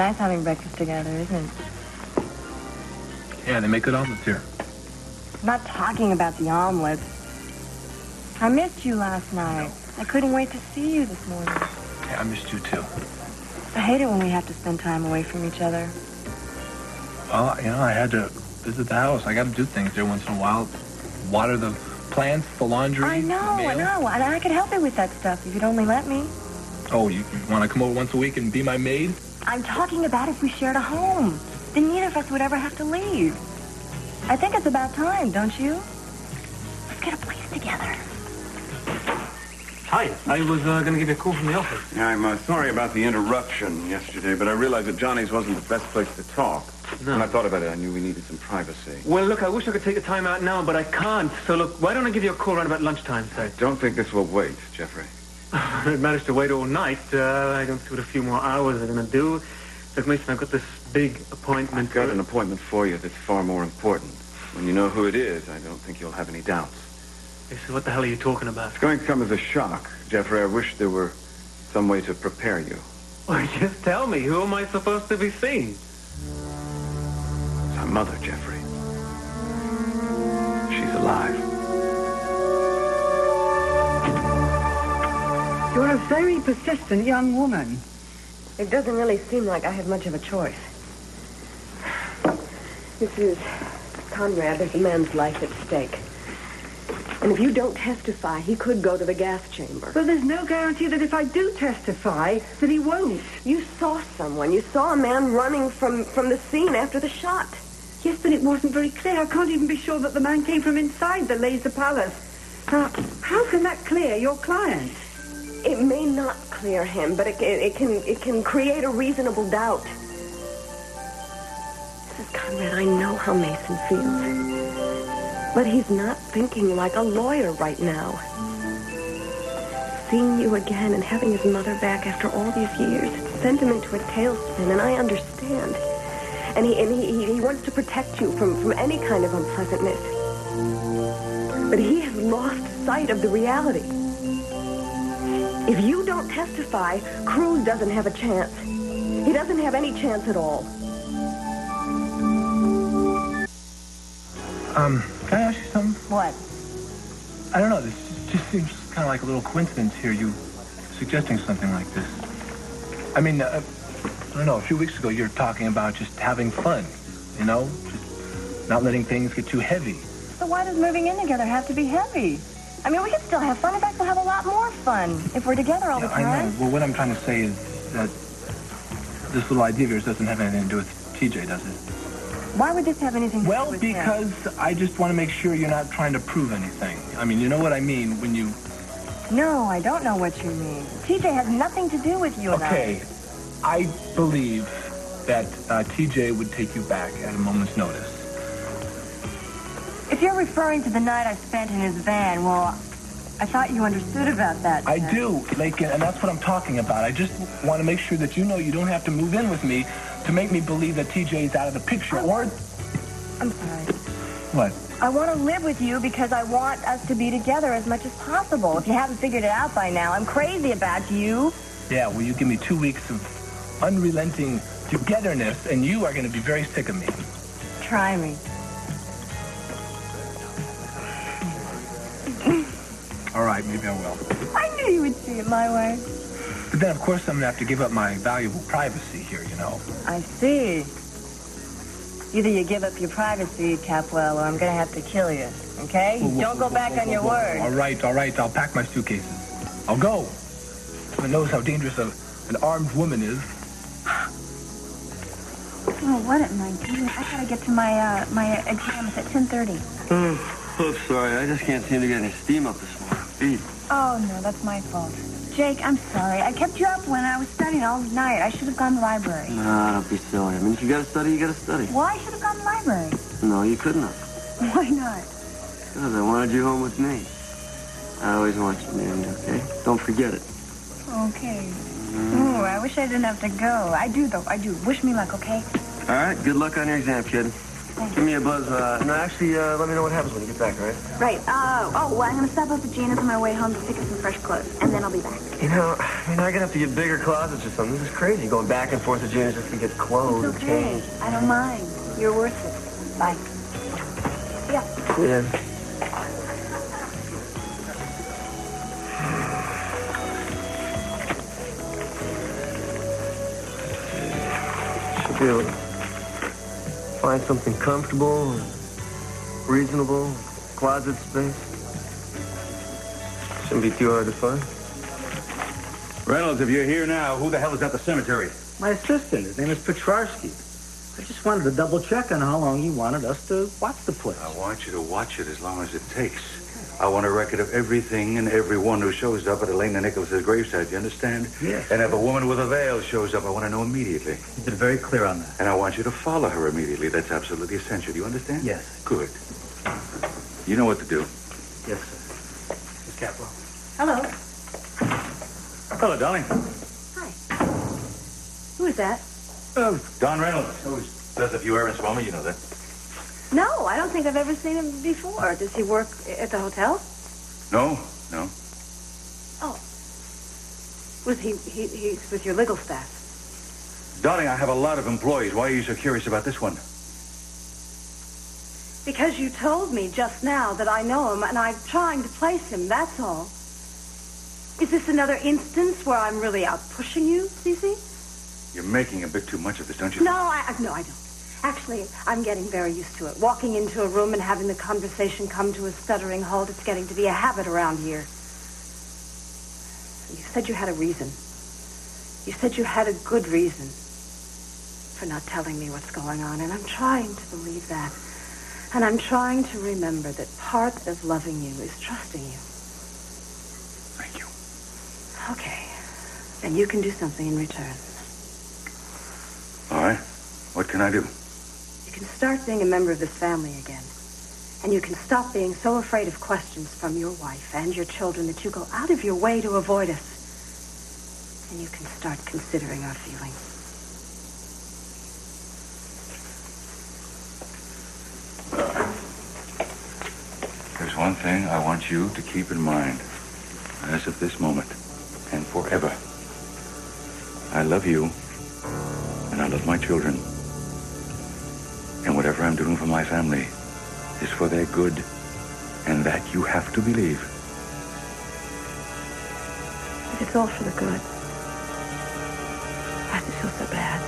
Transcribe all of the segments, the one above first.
nice having breakfast together, isn't it? Yeah, they make good omelets here. I'm not talking about the omelets. I missed you last night. I couldn't wait to see you this morning. Yeah, I missed you too. I hate it when we have to spend time away from each other. Well, you know, I had to visit the house. I got to do things there once in a while. Water the plants, the laundry. I know. And I could help you with that stuff if you'd only let me. Oh, you want to come over once a week and be my maid? I'm talking about if we shared a home. Then neither of us would ever have to leave. I think it's about time, don't you? Let's get a place together. Hi, I was going to give you a call from the office. Yeah, I'm sorry about the interruption yesterday, but I realized that Johnny's wasn't the best place to talk. No. When I thought about it, I knew we needed some privacy. Well, look, I wish I could take the time out now, but I can't. So, look, why don't I give you a call around about lunchtime, say? Don't think this will wait, Jeffrey. I managed to wait all night. I don't see what a few more hours are going to do. Look, Mason, I've got this big appointment. I've got an appointment for you that's far more important. When you know who it is, I don't think you'll have any doubts. Hey, so what the hell are you talking about? It's going to come as a shock, Jeffrey. I wish there were some way to prepare you. Well, just tell me, who am I supposed to be seeing? It's our mother, Jeffrey. She's alive. You're a very persistent young woman. It doesn't really seem like I have much of a choice. Mrs. Conrad, there's a man's life at stake. And if you don't testify, he could go to the gas chamber. But there's no guarantee that if I do testify, that he won't. You saw someone. You saw a man running from the scene after the shot. Yes, but it wasn't very clear. I can't even be sure that the man came from inside the Laser Palace. How can that clear your client? It may not clear him, but it can create a reasonable doubt. Mrs. Conrad, I know how Mason feels. But he's not thinking like a lawyer right now. Seeing you again and having his mother back after all these years sent him into a tailspin, and I understand. And he wants to protect you from any kind of unpleasantness. But he has lost sight of the reality. If you don't testify, Cruz doesn't have a chance. He doesn't have any chance at all. Can I ask you something? What? I don't know, this just seems kind of like a little coincidence here, you suggesting something like this. I mean, I don't know, a few weeks ago you were talking about just having fun, you know? Just not letting things get too heavy. So why does moving in together have to be heavy? I mean, we can still have fun. In fact, we'll have a lot more fun if we're together all the time. I know. Well, what I'm trying to say is that this little idea of yours doesn't have anything to do with TJ, does it? Why would this have anything to do with him? Well, because I just want to make sure you're not trying to prove anything. I mean, you know what I mean when you... No, I don't know what you mean. TJ has nothing to do with you and I. Okay, I believe that TJ would take you back at a moment's notice. If you're referring to the night I spent in his van, well, I thought you understood about that. I do, Laken, and that's what I'm talking about. I just want to make sure that you know you don't have to move in with me to make me believe that TJ's out of the picture, or... I'm sorry. What? I want to live with you because I want us to be together as much as possible. If you haven't figured it out by now, I'm crazy about you. Yeah, well, you give me 2 weeks of unrelenting togetherness, and you are going to be very sick of me. Try me. All right, maybe I will. I knew you would see it my way. But then, of course, I'm going to have to give up my valuable privacy here, you know. I see. Either you give up your privacy, Capwell, or I'm going to have to kill you, okay? Don't go back on your word. All right. I'll pack my suitcases. I'll go. Everyone knows how dangerous an armed woman is. Oh, what am I doing? I got to get to my exam. It's at 10:30. Oh, sorry. I just can't seem to get any steam up this morning. Beat. Oh, no, that's my fault. Jake, I'm sorry. I kept you up when I was studying all night. I should have gone to the library. Nah, don't be silly. I mean, if you gotta study, you gotta study. Why should have gone to the library? No, you couldn't have. Why not? Because I wanted you home with me. I always want you near me, okay? Don't forget it. Okay. Ooh, I wish I didn't have to go. I do, though. I do. Wish me luck, okay? All right, good luck on your exam, kid. Give me a buzz. No, actually, let me know what happens when you get back, all right? Right. Well, I'm going to stop off at Gina's on my way home to pick up some fresh clothes, and then I'll be back. You know, I mean, I'm gonna have to get bigger closets or something. This is crazy, going back and forth to Gina's just to get clothes It's and okay. change. I don't mind. You're worth it. Bye. Yeah. Yeah. Should be able to find something comfortable, reasonable, closet space. Shouldn't be too hard to find. Reynolds, if you're here now, who the hell is at the cemetery? My assistant. His name is Petrarski. I just wanted to double check on how long you wanted us to watch the place. I want you to watch it as long as it takes. I want a record of everything and everyone who shows up at Elena Nicholas's gravesite, you understand? Yes. And if a woman with a veil shows up, I want to know immediately. You've been very clear on that. And I want you to follow her immediately. That's absolutely essential. Do you understand? Yes. Good. You know what to do. Yes, sir. Miss Capwell. Hello. Hello, darling. Hi. Who is that? Don Reynolds. Who does a few errands for me, you know that. No, I don't think I've ever seen him before. Does he work at the hotel? No. Oh. Was he's with your legal staff? Darling, I have a lot of employees. Why are you so curious about this one? Because you told me just now that I know him, and I'm trying to place him, that's all. Is this another instance where I'm really out pushing you, Cece? You're making a bit too much of this, don't you? No, I don't. Actually, I'm getting very used to it. Walking into a room and having the conversation come to a stuttering halt, it's getting to be a habit around here. You said you had a reason. You said you had a good reason for not telling me what's going on, and I'm trying to believe that. And I'm trying to remember that part of loving you is trusting you. Thank you. Okay. Then you can do something in return. All right. What can I do? You can start being a member of this family again. And you can stop being so afraid of questions from your wife and your children that you go out of your way to avoid us. And you can start considering our feelings. There's one thing I want you to keep in mind. As of this moment and forever. I love you. And I love my children. And whatever I'm doing for my family is for their good. And that you have to believe. If it's all for the good, why does it feel so bad?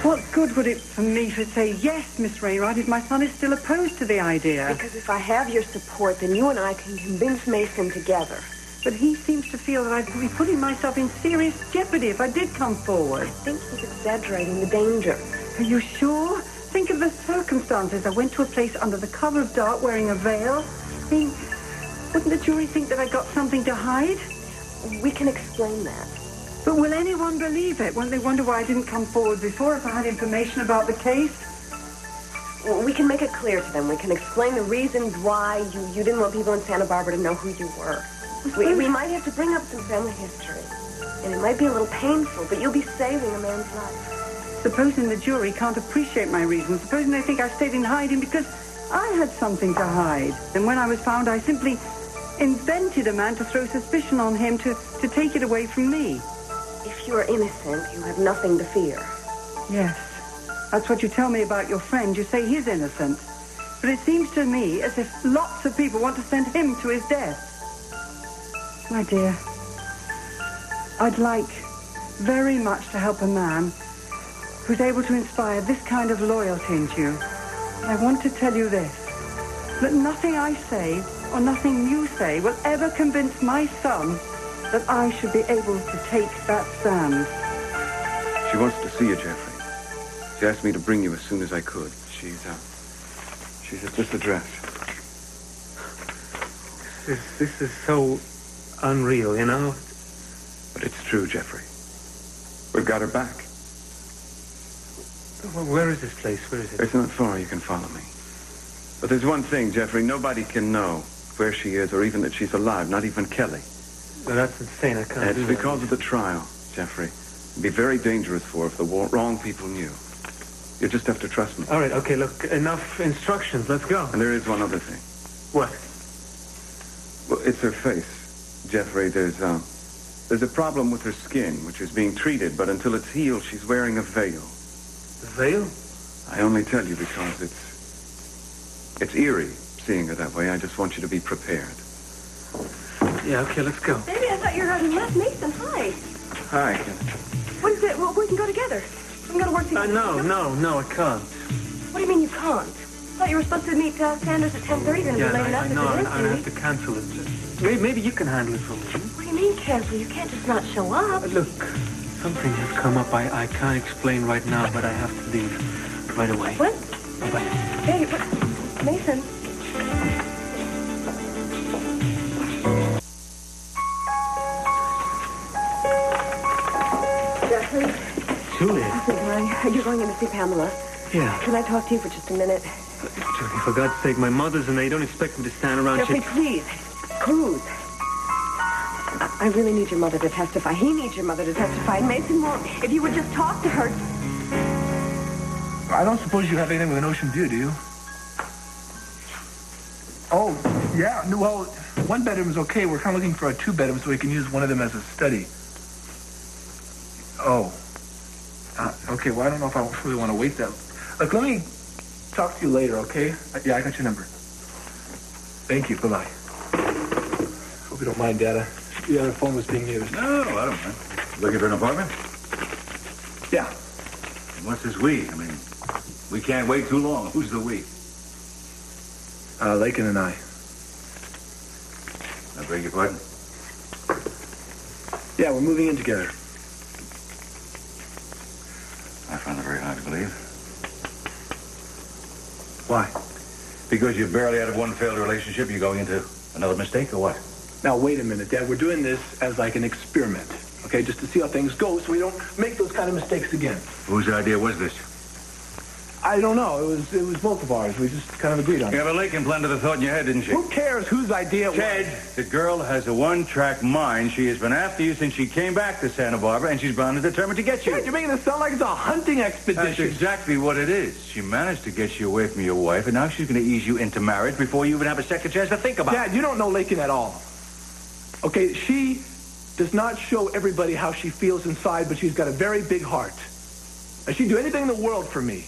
What good would it for me to say yes, Miss Raywright, if my son is still opposed to the idea? Because if I have your support, then you and I can convince Mason together. But he seems to feel that I'd be putting myself in serious jeopardy if I did come forward. I think he's exaggerating the danger. Are you sure? Think of the circumstances. I went to a place under the cover of dark wearing a veil. I mean, wouldn't the jury think that I got something to hide? We can explain that. But will anyone believe it? Won't they wonder why I didn't come forward before if I had information about the case? Well, we can make it clear to them. We can explain the reasons why you didn't want people in Santa Barbara to know who you were. We might have to bring up some family history. And it might be a little painful, but you'll be saving a man's life. Supposing the jury can't appreciate my reasons, supposing they think I stayed in hiding because I had something to hide. And when I was found, I simply invented a man to throw suspicion on him to take it away from me. If you're innocent, you have nothing to fear. Yes, that's what you tell me about your friend. You say he's innocent. But it seems to me as if lots of people want to send him to his death. My dear, I'd like very much to help a man who's able to inspire this kind of loyalty into you. I want to tell you this, that nothing I say or nothing you say will ever convince my son that I should be able to take that stand. She wants to see you, Jeffrey. She asked me to bring you as soon as I could. She's at this address. This is so unreal, you know? But it's true, Jeffrey. We've got her back. Well, where is this place? Where is it? It's not far. You can follow me. But there's one thing, Jeffrey. Nobody can know where she is or even that she's alive, not even Kelly. Well, that's insane. I can't do It's that. because of the trial, Jeffrey. It'd be very dangerous for her if the wrong people knew. You just have to trust me. All right, okay, look, enough instructions. Let's go. And there is one other thing. What? Well, it's her face. Jeffrey, there's a problem with her skin, which is being treated, but until it's healed, she's wearing a veil. The veil? I only tell you because it's eerie seeing her that way. I just want you to be prepared. Yeah, okay, let's go. Baby, I thought you were out in left. Mason, hi. Hi. What is it? Well, we can go together. We can go to work together. No, I can't. What do you mean you can't? I thought you were supposed to meet Sanders at 10:30. You're going to be late enough. I know. I have to cancel it. Maybe you can handle it for me. What do you mean cancel? You can't just not show up. Look, something has come up. I can't explain right now, but I have to leave right away. What? Bye-bye. Hey, what? Mason. Jeffrey. Juliet. You're going in to see Pamela. Yeah. Can I talk to you for just a minute? Julie, for God's sake, my mother's and they don't expect me to stand around. Jeffrey, please. Cruz. I really need your mother to testify. He needs your mother to testify. And Mason won't. If you would just talk to her. I don't suppose you have anything with an ocean view, do you? Oh, yeah. Well, one bedroom is okay. We're kind of looking for a two-bedroom so we can use one of them as a study. Oh. Okay, well, I don't know if I really want to wait that. Look, let me talk to you later, okay? Yeah, I got your number. Thank you. Bye-bye. Hope you don't mind, Dad. The other phone was being used. No, I don't mind. Looking for an apartment? Yeah. What's this we? I mean, we can't wait too long. Who's the we? Laken and I. I beg your pardon? Yeah, we're moving in together. I find it very hard to believe. Why? Because you're barely out of one failed relationship, you're going into another mistake, or what? Now, wait a minute, Dad. We're doing this as like an experiment, okay? Just to see how things go so we don't make those kind of mistakes again. Whose idea was this? I don't know. It was both of ours. We just kind of agreed on it. You have a Laken planted a thought in your head, didn't she? Who cares whose idea it was? Ted, the girl has a one-track mind. She has been after you since she came back to Santa Barbara, and she's bound and determined to get you. Ted, you're making it sound like it's a hunting expedition. That's exactly what it is. She managed to get you away from your wife, and now she's going to ease you into marriage before you even have a second chance to think about it. Dad, you don't know Laken at all. Okay, she does not show everybody how she feels inside, but she's got a very big heart. And she'd do anything in the world for me.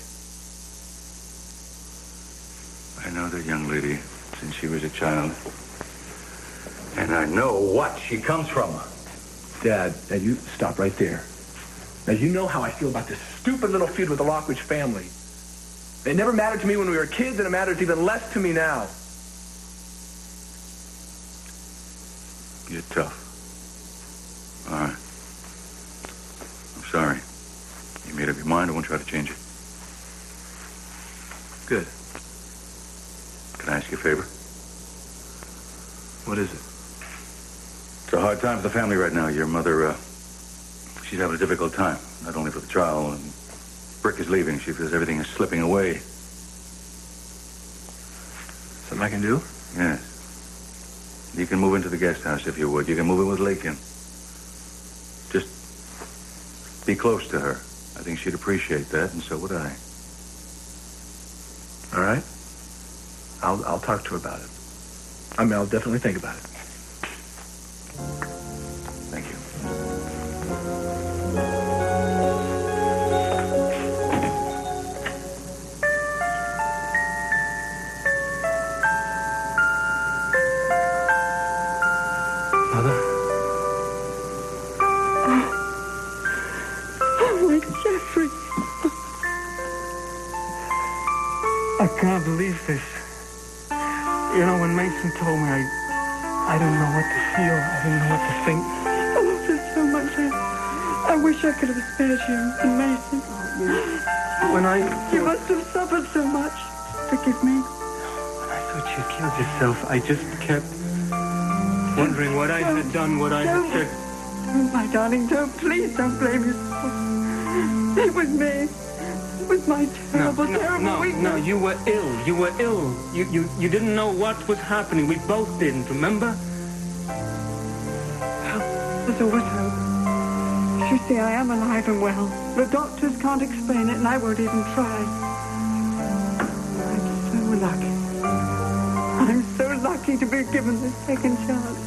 I know that young lady since she was a child. And I know what she comes from. Dad, you stop right there. Now, you know how I feel about this stupid little feud with the Lockridge family. It never mattered to me when we were kids, and it matters even less to me now. You're tough. All right. I'm sorry. You made up your mind. I won't try to change it. Good. Can I ask you a favor? What is it? It's a hard time for the family right now. Your mother, she's having a difficult time. Not only for the trial, and Brick is leaving. She feels everything is slipping away. Something I can do? Yes. You can move into the guest house if you would. You can move in with Laken. Just be close to her. I think she'd appreciate that, and so would I. All right. I'll talk to her about it. I mean, I'll definitely think about it. Thank you. Mother? Oh, my Jeffrey. I can't believe this. You know, when Mason told me, I didn't know what to feel. I didn't know what to think. I love this so much. I wish I could have spared you and Mason. When You must have suffered so much. Forgive me. When I thought you killed yourself, I just kept wondering what I had done, what I had said. Don't, my darling, don't. Please don't blame yourself. It was me. It was my terrible weakness. No, you were ill. You were ill. You didn't know what was happening. We both didn't, remember? There's always hope. You see, I am alive and well. The doctors can't explain it, and I won't even try. I'm so lucky. I'm so lucky to be given this second chance.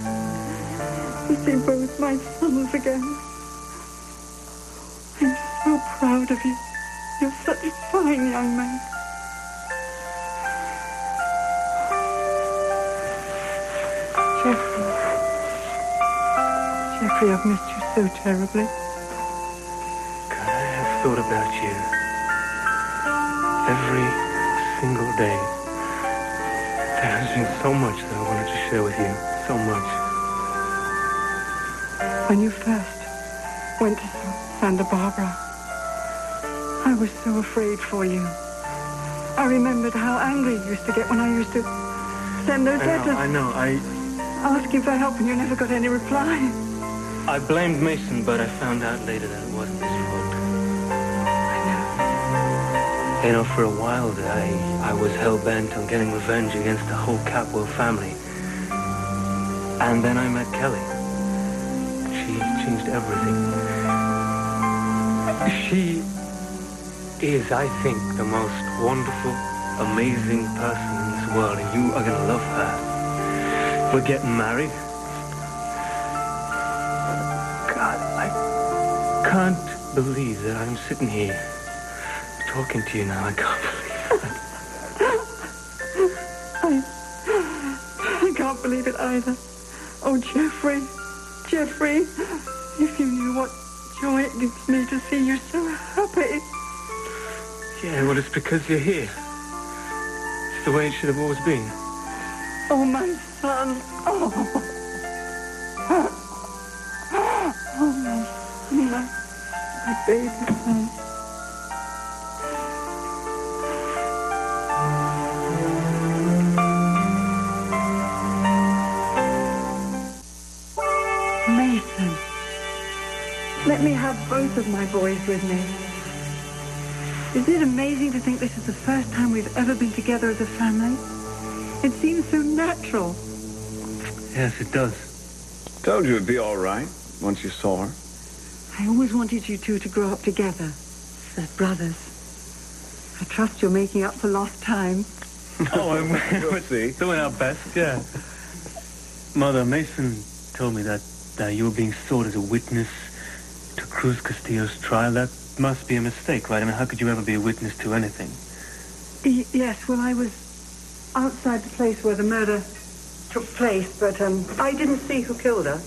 To see both my sons again. I'm so proud of you. You're such a fine young man. Jeffrey, I've missed you so terribly. God, I have thought about you every single day. There has been so much that I wanted to share with you. So much. When you first went to Santa-Barbara, I was so afraid for you. I remembered how angry you used to get when I used to send those letters. I know. Asking for help and you never got any reply. I blamed Mason, but I found out later that it wasn't his fault. I know. You know, for a while there, I was hell-bent on getting revenge against the whole Capwell family. And then I met Kelly. She changed everything. She is, I think, the most wonderful, amazing person in this world, and you are going to love her. We're getting married. God, I can't believe that I'm sitting here talking to you now. I can't believe it. I can't believe it either. Oh, Jeffrey, if you knew what joy it gives me to see you so happy. Yeah, well, it's because you're here. It's the way it should have always been. Oh, my son. Oh, my baby son. Mason, let me have both of my boys with me. Isn't it amazing to think this is the first time we've ever been together as a family? It seems so natural. Yes, it does. Told you it'd be all right once you saw her. I always wanted you two to grow up together as brothers. I trust you're making up for lost time. Oh, We'll see. Doing our best, yeah. Mother, Mason told me that you were being sought as a witness to Cruz Castillo's trial. That must be a mistake, right? I mean, how could you ever be a witness to anything? Yes, well, I was outside the place where the murder took place, but I didn't see who killed her.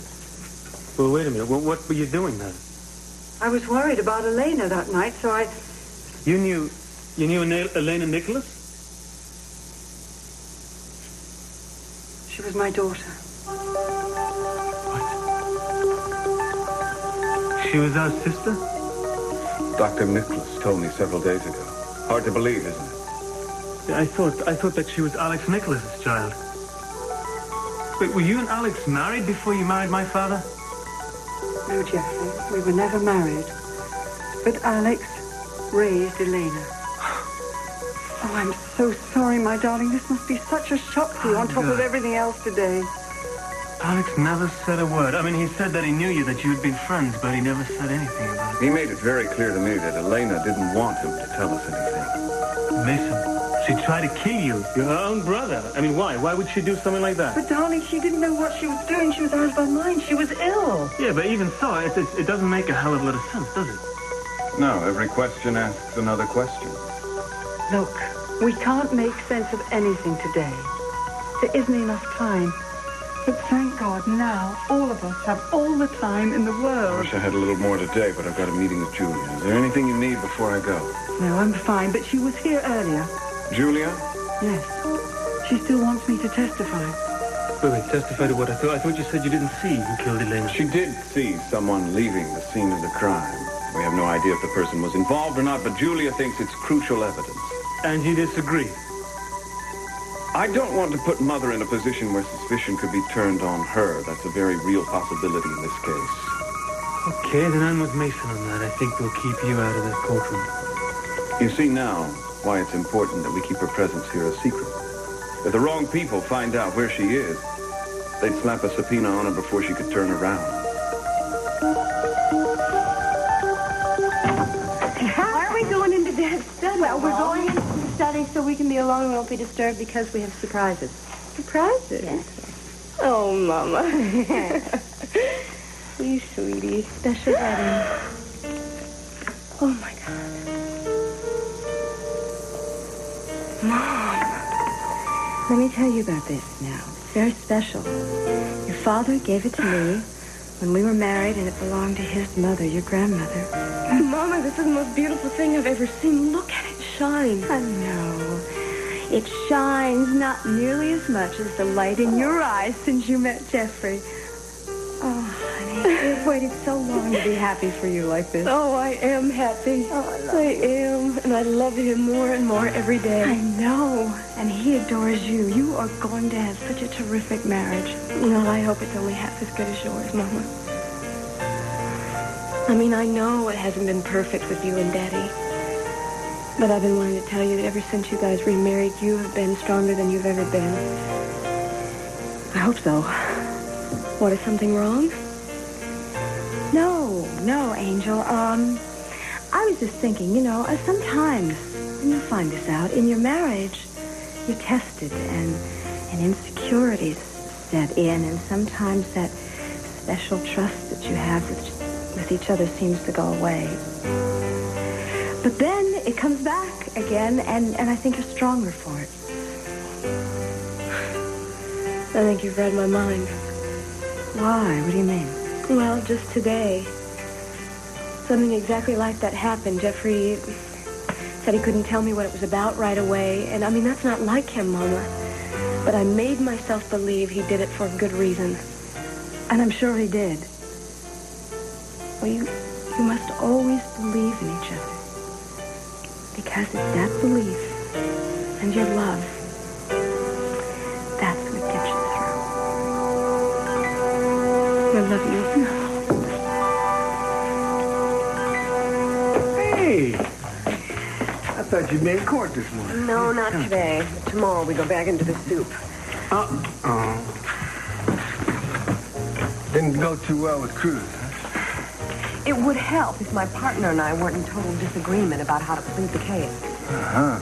Well, wait a minute. What were you doing then? I was worried about Elena that night, so I... You knew Elena Nicholas? She was my daughter. What? She was our sister? Dr. Nicholas told me several days ago. Hard to believe, isn't it? Yeah, I thought that she was Alex Nicholas's child. Wait, were you and Alex married before you married my father? No, Jeffrey, we were never married. But Alex raised Elena. Oh, I'm so sorry, my darling. This must be such a shock for you on top of everything else today. Alex never said a word. I mean, he said that he knew you, that you had been friends, but he never said anything about it. He made it very clear to me that Elena didn't want him to tell us anything. Mason, she tried to kill you, your own brother. I mean, why? Why would she do something like that? But, darling, she didn't know what she was doing. She was out of her mind. She was ill. Yeah, but even so, it doesn't make a hell of a lot of sense, does it? No, every question asks another question. Look, we can't make sense of anything today. There isn't enough time. But thank God now all of us have all the time in the I world. wish I had a little more today, but I've got a meeting with Julia. Is there anything you need before I go? No, I'm fine, but she was here earlier. Julia? Yes. She still wants me to testify. Wait, testify to what? I thought you said you didn't see who killed Elena. She did see someone leaving the scene of the crime. We have no idea if the person was involved or not, but Julia thinks it's crucial evidence. And you disagree? I don't want to put Mother in a position where suspicion could be turned on her. That's a very real possibility in this case. Okay, then I'm with Mason on that. I think we'll keep you out of the courtroom. You see now why it's important that we keep her presence here a secret. If the wrong people find out where she is, they'd slap a subpoena on her before she could turn around. study. Well, we're going into the study so we can be alone and won't be disturbed because we have surprises. Surprises? Yes. Oh, Mama. You sweetie. Special wedding. Oh, my God. Mom, let me tell you about this now. It's very special. Your father gave it to me when we were married, and it belonged to his mother, your grandmother. Mama, this is the most beautiful thing I've ever seen. Look at it shine. I know. It shines not nearly as much as the light in your eyes since you met Jeffrey. Oh, honey, I've waited so long to be happy for you like this. Oh, I am happy. Oh, I am. And I love him more and more every day. I know. And he adores you. You are going to have such a terrific marriage. Well, I hope it's only half as good as yours, Mama. I mean, I know it hasn't been perfect with you and Daddy. But I've been wanting to tell you that ever since you guys remarried, you have been stronger than you've ever been. I hope so. What, is something wrong? No, Angel. I was just thinking, sometimes, and you'll find this out, in your marriage, you're tested and insecurities set in, and sometimes that special trust that you have with each other seems to go away. But then it comes back again, and I think you're stronger for it. I think you've read my mind. Why? What do you mean? Well, just today, something exactly like that happened. Jeffrey said he couldn't tell me what it was about right away. And, I mean, that's not like him, Mama. But I made myself believe he did it for a good reason. And I'm sure he did. Well, you must always believe in each other. Because it's that belief and your love, that's what gets you through. I love you. Hey! I thought you'd made court this morning. No, not today. Tomorrow we go back into the soup. Uh-oh. Didn't go too well with Cruz, huh? It would help if my partner and I weren't in total disagreement about how to plead the case. Uh-huh.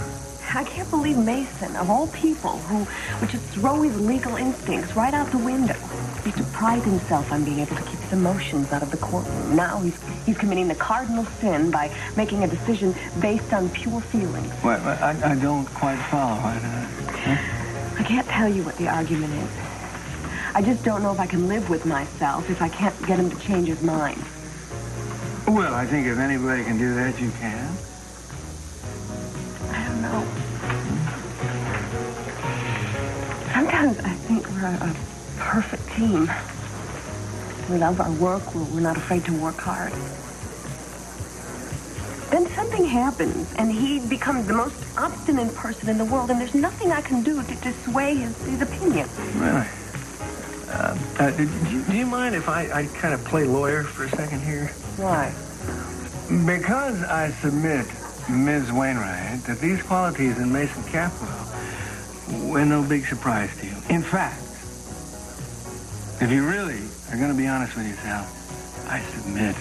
I can't believe Mason, of all people, who would just throw his legal instincts right out the window. He used to pride himself on being able to keep his emotions out of the courtroom. Now he's committing the cardinal sin by making a decision based on pure feelings. Well, I don't quite follow. Huh? I can't tell you what the argument is. I just don't know if I can live with myself if I can't get him to change his mind. Well, I think if anybody can do that, you can. I don't know. Sometimes I think we're a perfect team. We love our work. We're not afraid to work hard. Then something happens, and he becomes the most obstinate person in the world, and there's nothing I can do to sway his opinion. Really? Do you mind if I kind of play lawyer for a second here? Why? Because I submit, Ms. Wainwright, that these qualities in Mason Capwell were no big surprise to you. In fact, if you really are going to be honest with yourself, I submit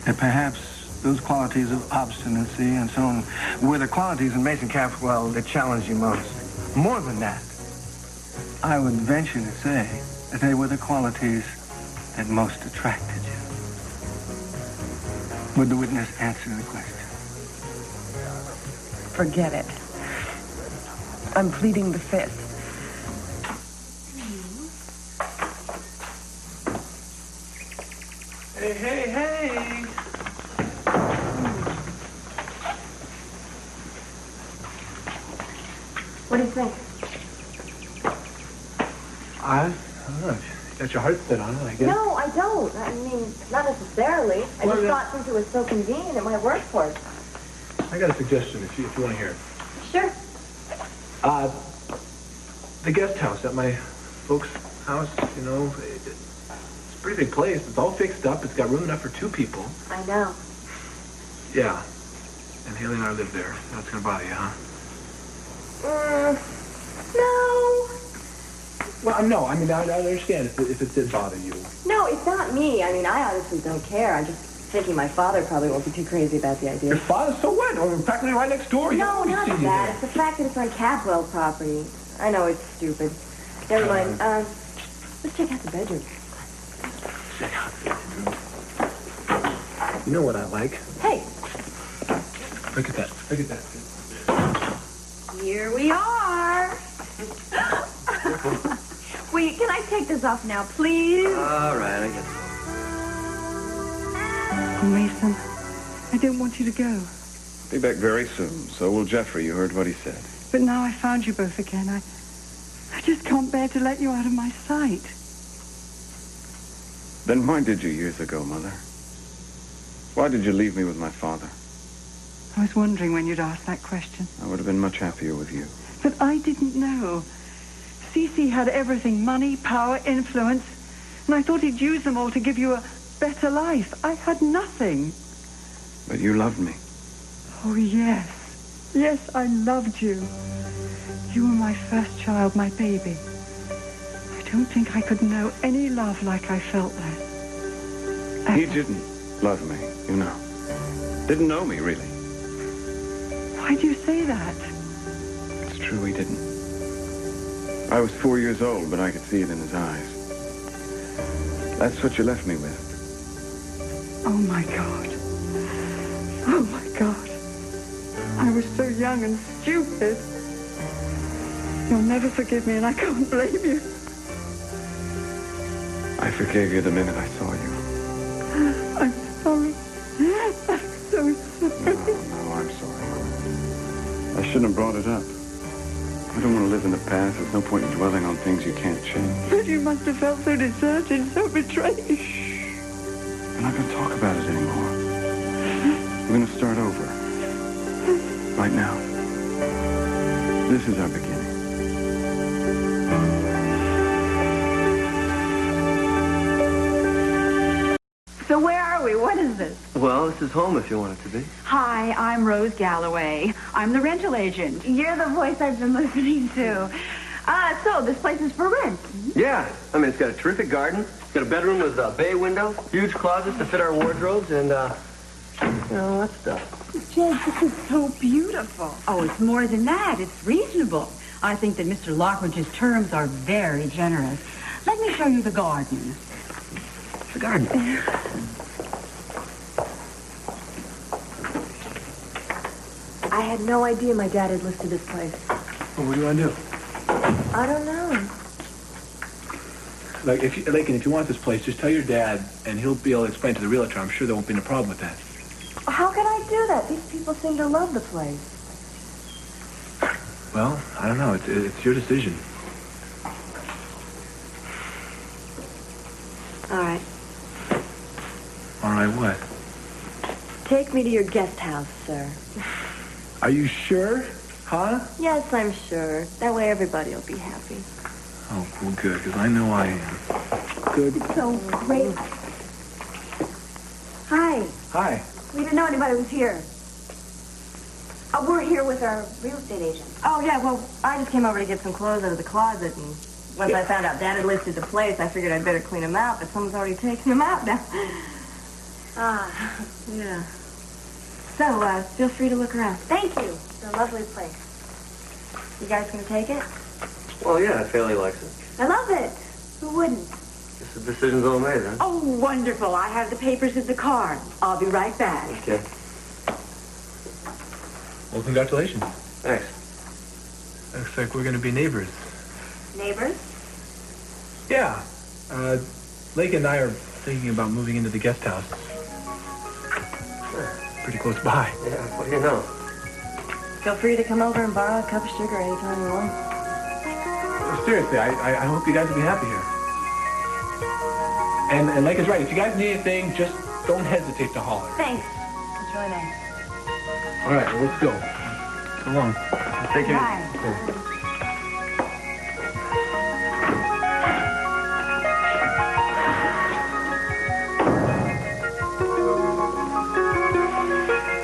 that perhaps those qualities of obstinacy and so on were the qualities in Mason Capwell that challenged you most. More than that, I would venture to say that they were the qualities that most attracted you. Would the witness answer the question? Forget it. I'm pleading the fifth. Hey. What do you think? I don't know. Got your heart set on it, I guess. No, I don't. I mean, not necessarily. I just thought since it was so convenient, it might work for us. I got a suggestion if you want to hear it. Sure. The guest house at my folks' house, it's a pretty big place. It's all fixed up. It's got room enough for 2 people. I know. Yeah. And Hayley and I live there. That's going to bother you, huh? No. Well, no. I mean, I understand if it did bother you. No, it's not me. I mean, I honestly don't care. I just Thinking my father probably won't be too crazy about the idea. Your father? So what? We're practically right next door. No, not that. It's the fact that it's on Cadwell property. I know it's stupid. Never mind. Let's check out the bedroom. Check out the bedroom. You know what I like? Hey. Look at that. Look at that. Here we are. Wait, can I take this off now, please? All right, I guess so. Oh, Mason, I don't want you to go. Be back very soon. So will Jeffrey. You heard what he said. But now I found you both again. I just can't bear to let you out of my sight. Then why did you years ago, Mother? Why did you leave me with my father? I was wondering when you'd ask that question. I would have been much happier with you. But I didn't know. Cece had everything, money, power, influence. And I thought he'd use them all to give you a better life. I had nothing. But you loved me. Oh, yes. Yes, I loved you. You were my first child, my baby. I don't think I could know any love like I felt that. He didn't love me, you know. Didn't know me, really. Why do you say that? It's true, he didn't. I was 4 years old, but I could see it in his eyes. That's what you left me with. Oh, my God. Oh, my God. I was so young and stupid. You'll never forgive me, and I can't blame you. I forgave you the minute I saw you. I'm sorry. I'm so sorry. No, I'm sorry. I shouldn't have brought it up. I don't want to live in the past. There's no point in dwelling on things you can't change. But you must have felt so deserted, so betrayed. Shh. We're not going to talk about it anymore. We're going to start over. Right now. This is our beginning. So where are we? What is this? Well, this is home if you want it to be. Hi, I'm Rose Galloway. I'm the rental agent. You're the voice I've been listening to. So this place is for rent. Yeah. I mean, it's got a terrific garden. It's got a bedroom with a bay window, huge closets to fit our wardrobes, and, you know, that stuff. Jake, this is so beautiful. Oh, it's more than that. It's reasonable. I think that Mr. Lockridge's terms are very generous. Let me show you the garden. The garden. I had no idea my dad had listed this place. Well, what do you want to do? I don't know. Like, Laken, if you want this place, just tell your dad, and he'll be able to explain to the realtor. I'm sure there won't be no problem with that. How can I do that? These people seem to love the place. Well, I don't know. It's your decision. All right. All right, what? Take me to your guest house, sir. Are you sure? Huh? Yes, I'm sure. That way everybody will be happy. Oh, well, good, because I know I am. Good. So great. Hi. Hi. We didn't know anybody was here. We're here with our real estate agent. Oh, yeah, well, I just came over to get some clothes out of the closet, and once I found out Dad had listed the place, I figured I'd better clean them out, but someone's already taken them out now. Yeah. So, feel free to look around. Thank you. It's a lovely place. You guys gonna take it? Well, yeah, Hayley likes it. I love it. Who wouldn't? Guess the decision's all made, huh? Oh, wonderful. I have the papers in the car. I'll be right back. Okay. Well, congratulations. Thanks. Looks like we're going to be neighbors. Neighbors? Yeah. Laken and I are thinking about moving into the guest house. Pretty close by. Yeah, what do you know? Feel free to come over and borrow a cup of sugar anytime you want. Well, seriously, I hope you guys will be happy here. And Laken's right. If you guys need anything, just don't hesitate to holler. Thanks. It's really nice. All right, well, let's go. So long. Take care. Bye.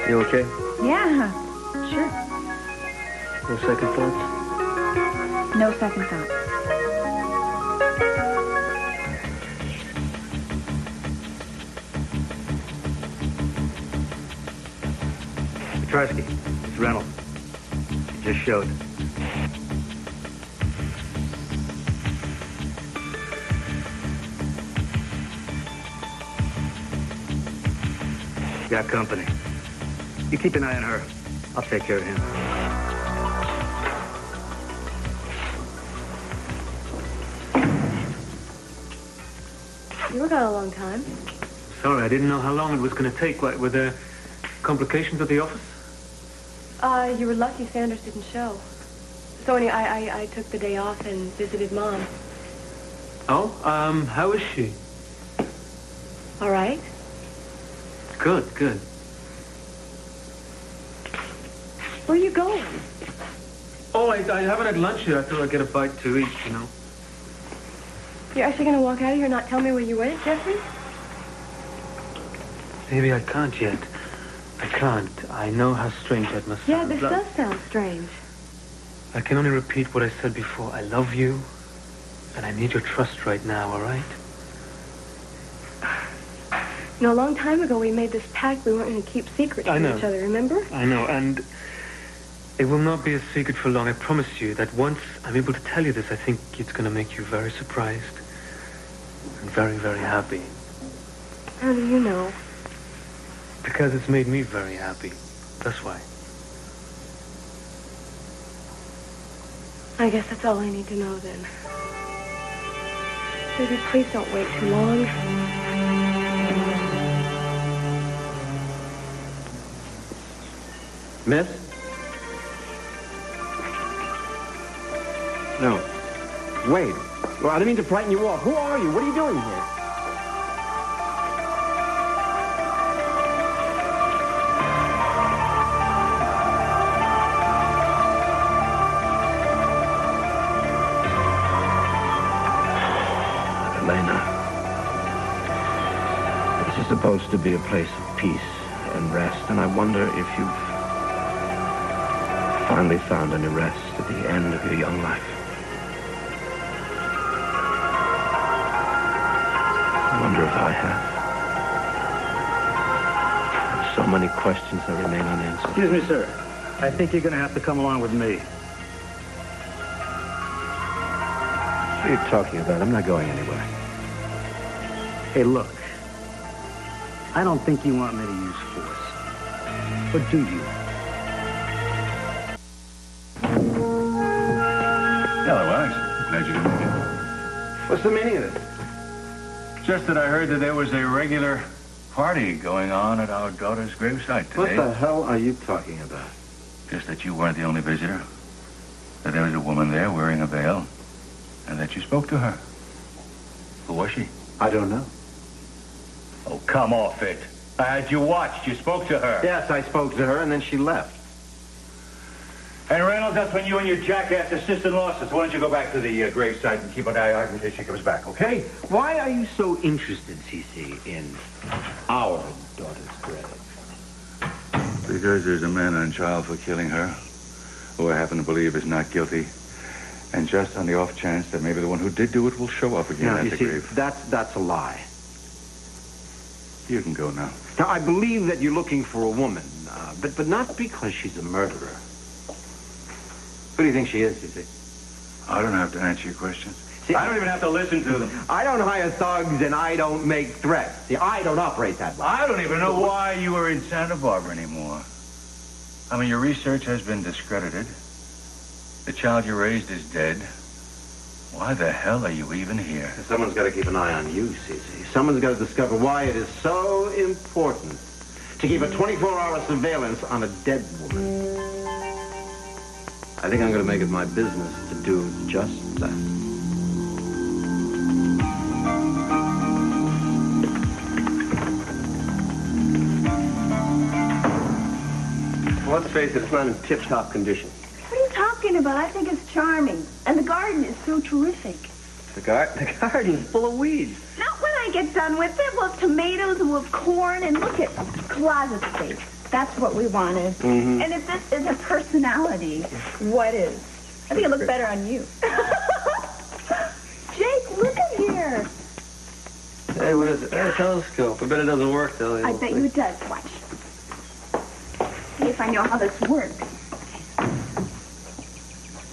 You okay? Yeah, sure. No second thoughts? No second thoughts. Starsky, it's Reynolds. He just showed. Got company. You keep an eye on her. I'll take care of him. You were gone a long time. Sorry, I didn't know how long it was going to take. Were there complications at the office? You were lucky Sanders didn't show. So anyway, I took the day off and visited Mom. Oh, how is she? All right. Good, good. Where are you going? Oh, I haven't had lunch yet. I thought I'd get a bite to eat, you know. You're actually going to walk out of here and not tell me where you went, Jeffrey? Maybe I can't yet. I can't. I know how strange that must Yeah, sound. this does sound strange. I can only repeat what I said before. I love you, and I need your trust right now, all right? You know, a long time ago, we made this pact we weren't going to keep secrets from each other, remember? I know, and it will not be a secret for long. I promise you that once I'm able to tell you this, I think it's going to make you very surprised and very, very happy. How do you know? Because it's made me very happy. That's why. I guess that's all I need to know, then. Baby, please don't wait too long. Miss? No. Wait. Well, I didn't mean to frighten you off. Who are you? What are you doing here? This is supposed to be a place of peace and rest, and I wonder if you've finally found any rest at the end of your young life. I wonder if I have. There's so many questions that remain unanswered. Excuse me, sir. I think you're going to have to come along with me. What are you talking about? I'm not going anywhere. Hey, look. I don't think you want me to use force. But do you? Hello, Alex. Glad you didn't make it. What's the meaning of this? Just that I heard that there was a regular party going on at our daughter's gravesite today. What the hell are you talking about? Just that you weren't the only visitor. That there was a woman there wearing a veil. And that you spoke to her. Who was she? I don't know. Oh, come off it. I had you watched. You spoke to her. Yes, I spoke to her, and then she left. And Reynolds, that's when you and your jackass assistant lost us. Why don't you go back to the gravesite and keep an eye out until she comes back, okay? Why are you so interested, Cece, in our daughter's grave? Because there's a man on trial for killing her, who I happen to believe is not guilty. And just on the off chance that maybe the one who did do it will show up again at the grave. That's a lie. You can go now. Now, I believe that you're looking for a woman, but not because she's a murderer. Who do you think she is, Cece? I don't have to answer your questions. See, I don't even have to listen to them. I don't hire thugs and I don't make threats. See, I don't operate that way. I don't even know why you are in Santa Barbara anymore. I mean, your research has been discredited. The child you raised is dead. Why the hell are you even here? Someone's got to keep an eye on you, Cece. Someone's got to discover why it is so important to keep a 24-hour surveillance on a dead woman. I think I'm going to make it my business to do just that. Well, let's face it, it's not in tip-top condition. What are you talking about? I think it's charming. And the garden is so terrific. The garden's full of weeds. Not when I get done with it. We'll have tomatoes and we'll have corn and look at closet space. That's what we wanted. Mm-hmm. And if this isn't personality, what is? I think it looks better on you. Jake, look at here. Hey, what is it? A telescope. I bet it doesn't work, though. I bet you it does. Watch. See, if I know how this works.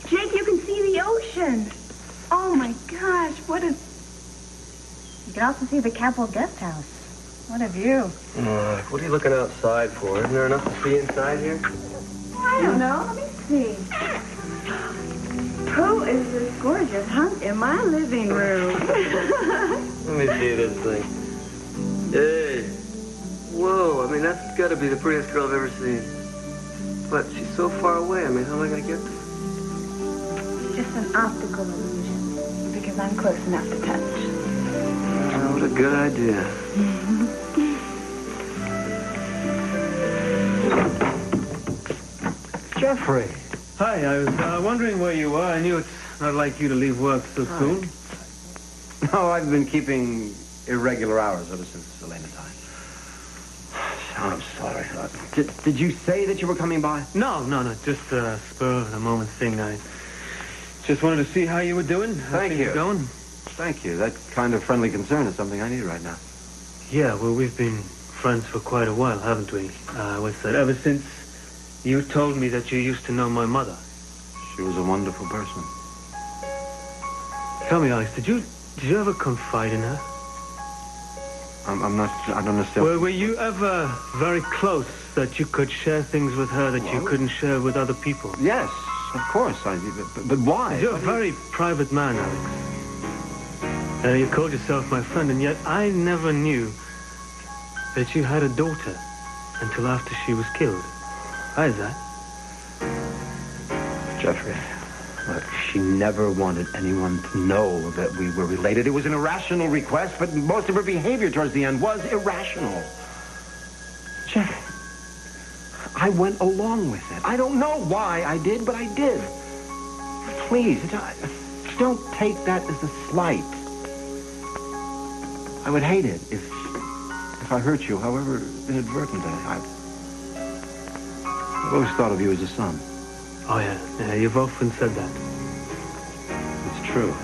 Jake, you can see the ocean. Oh, my gosh, what is... You can also see the Capitol Guest House. What a view. What are you looking outside for? Isn't there enough to see inside here? I don't know. Let me see. Who is this gorgeous hunk in my living room? Let me see this thing. Hey. Whoa, I mean, that's got to be the prettiest girl I've ever seen. But she's so far away. I mean, how am I going to get there? Just an optical illusion. Because I'm close enough to touch. Oh, what a good idea. Jeffrey. Hi, I was wondering where you were. I knew it's not like you to leave work so soon. No, I've been keeping irregular hours ever since Elena died. I'm sorry. Did you say that you were coming by? No. Just a spur of the moment thing. I just wanted to see how you were doing. How Thank things you. were going. Thank you. That kind of friendly concern is something I need right now. Yeah, well, we've been friends for quite a while, haven't we? What's that? Ever since you told me that you used to know my mother. She was a wonderful person. Tell me, Alex, did you ever confide in her? I don't understand. Well, were you ever very close that you could share things with her that you couldn't share with other people? Yes, of course. But why? You're a very private man, Alex. You called yourself my friend, and yet I never knew that you had a daughter until after she was killed. Why is that? Jeffrey, look, she never wanted anyone to know that we were related. It was an irrational request, but most of her behavior towards the end was irrational. Jeffrey, I went along with it. I don't know why I did, but I did. Please, don't take that as a slight. I would hate it if I hurt you, however inadvertently. I've always thought of you as a son. Oh, yeah, you've often said that. It's true.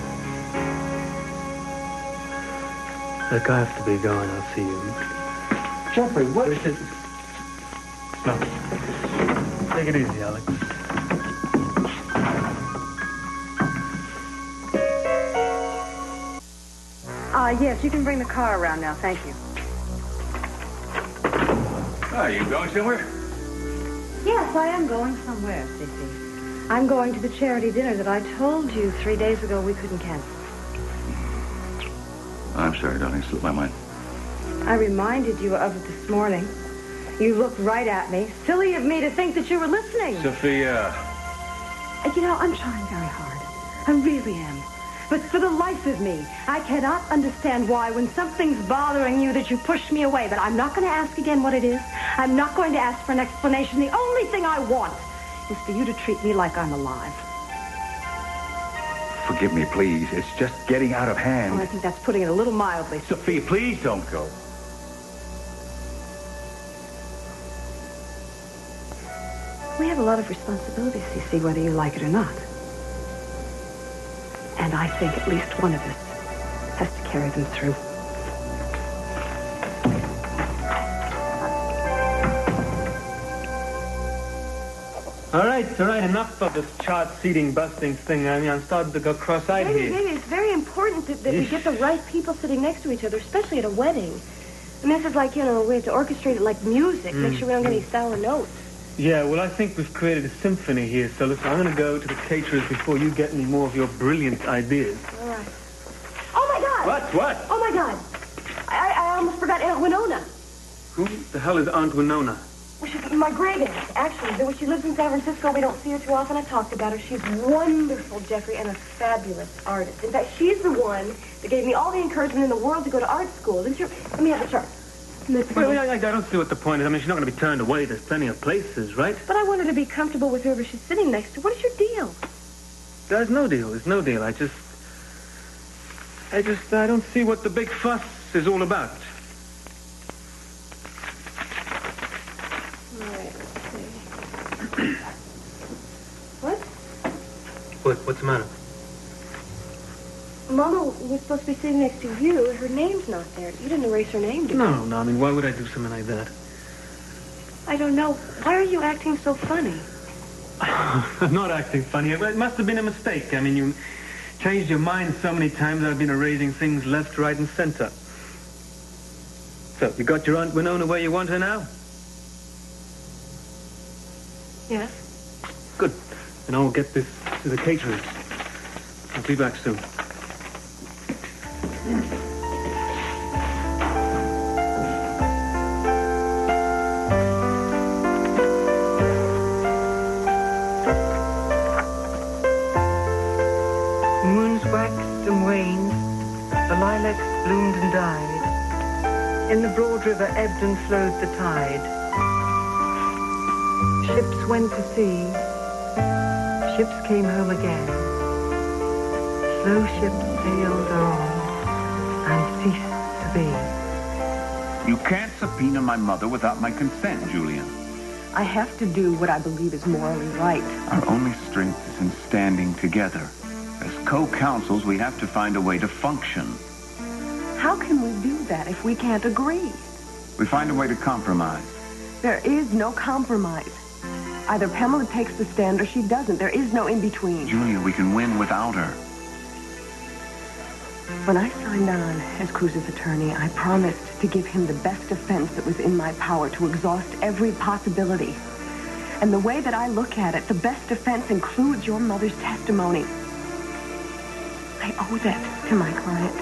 Look, I have to be going. I'll see you. Jeffrey, what? No. Take it easy, Alex. Yes, you can bring the car around now. Thank you. Are you going somewhere? Yes, I am going somewhere, Sissy. I'm going to the charity dinner that I told you 3 days ago we couldn't cancel. I'm sorry, darling. It slipped my mind. I reminded you of it this morning. You looked right at me. Silly of me to think that you were listening. Sophia. You know, I'm trying very hard. I really am. But for the life of me, I cannot understand why, when something's bothering you, that you push me away. But I'm not going to ask again what it is. I'm not going to ask for an explanation. The only thing I want is for you to treat me like I'm alive. Forgive me, please. It's just getting out of hand. Oh, I think that's putting it a little mildly. Sophia, please don't go. We have a lot of responsibilities, Cece, whether you like it or not. And I think at least one of us has to carry them through. All right. Enough of this chart seating busting thing. I mean, I'm starting to go cross-eyed here. Baby, it's very important that we get the right people sitting next to each other, especially at a wedding. And this is like, we have to orchestrate it like music, make sure we don't get any sour notes. Yeah, well, I think we've created a symphony here. So, listen, I'm going to go to the caterers before you get any more of your brilliant ideas. All right. Oh, my God! What? Oh, my God. I almost forgot Aunt Winona. Who the hell is Aunt Winona? Well, she's my great aunt, actually. Though she lives in San Francisco, we don't see her too often. I talked about her. She's wonderful, Jeffrey, and a fabulous artist. In fact, she's the one that gave me all the encouragement in the world to go to art school. Didn't you? Let me have the chart. Wait, I don't see what the point is. I mean, she's not going to be turned away. There's plenty of places, right? But I want her to be comfortable with whoever she's sitting next to. What is your deal? There's no deal. I don't see what the big fuss is all about. All right, let's see. What's the matter? Mama was supposed to be sitting next to you. Her name's not there. You didn't erase her name, did you? No. I mean, why would I do something like that? I don't know. Why are you acting so funny? I'm not acting funny. It must have been a mistake. I mean, you changed your mind so many times. I've been erasing things left, right, and center. So, you got your Aunt Winona where you want her now? Yes. Good. Then I'll get this to the caterers. I'll be back soon. Moons waxed and waned, the lilacs bloomed and died. In the broad river ebbed and flowed the tide. Ships went to sea, ships came home again. Slow ships sailed on and ceased to be. You can't subpoena my mother without my consent, Julia. I have to do what I believe is morally right. Our only strength is in standing together. As co-counsels, we have to find a way to function. How can we do that if we can't agree? We find a way to compromise. There is no compromise. Either Pamela takes the stand or she doesn't. There is no in-between. Julia, we can win without her. When I signed on as Cruz's attorney, I promised to give him the best defense that was in my power, to exhaust every possibility. And the way that I look at it, the best defense includes your mother's testimony. I owe that to my client.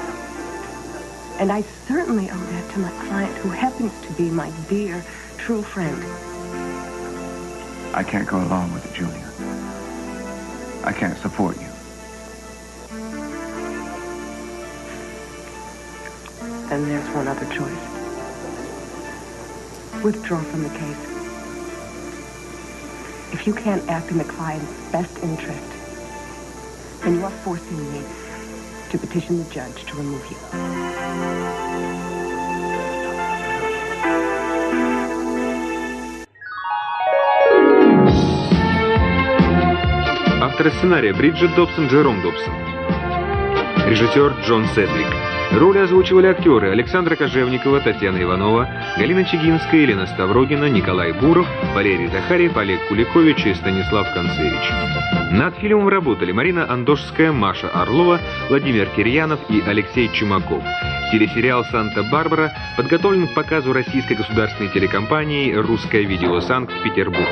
And I certainly owe that to my client, who happens to be my dear, true friend. I can't go along with it, Julia. I can't support you. Then there's one other choice. Withdraw from the case. If you can't act in the client's best interest, then you are forcing me to petition the judge to remove you. Авторы сценария Бриджит Добсон, Джером Добсон. Режиссер Джон Седвик. Роли озвучивали актеры Александра Кожевникова, Татьяна Иванова, Галина Чигинская, Елена Ставрогина, Николай Буров, Валерий Захарьев, Олег Куликович и Станислав Концевич. Над фильмом работали Марина Андошская, Маша Орлова, Владимир Кирьянов и Алексей Чумаков. Телесериал «Санта-Барбара» подготовлен к показу российской государственной телекомпании «Русское видео Санкт-Петербург».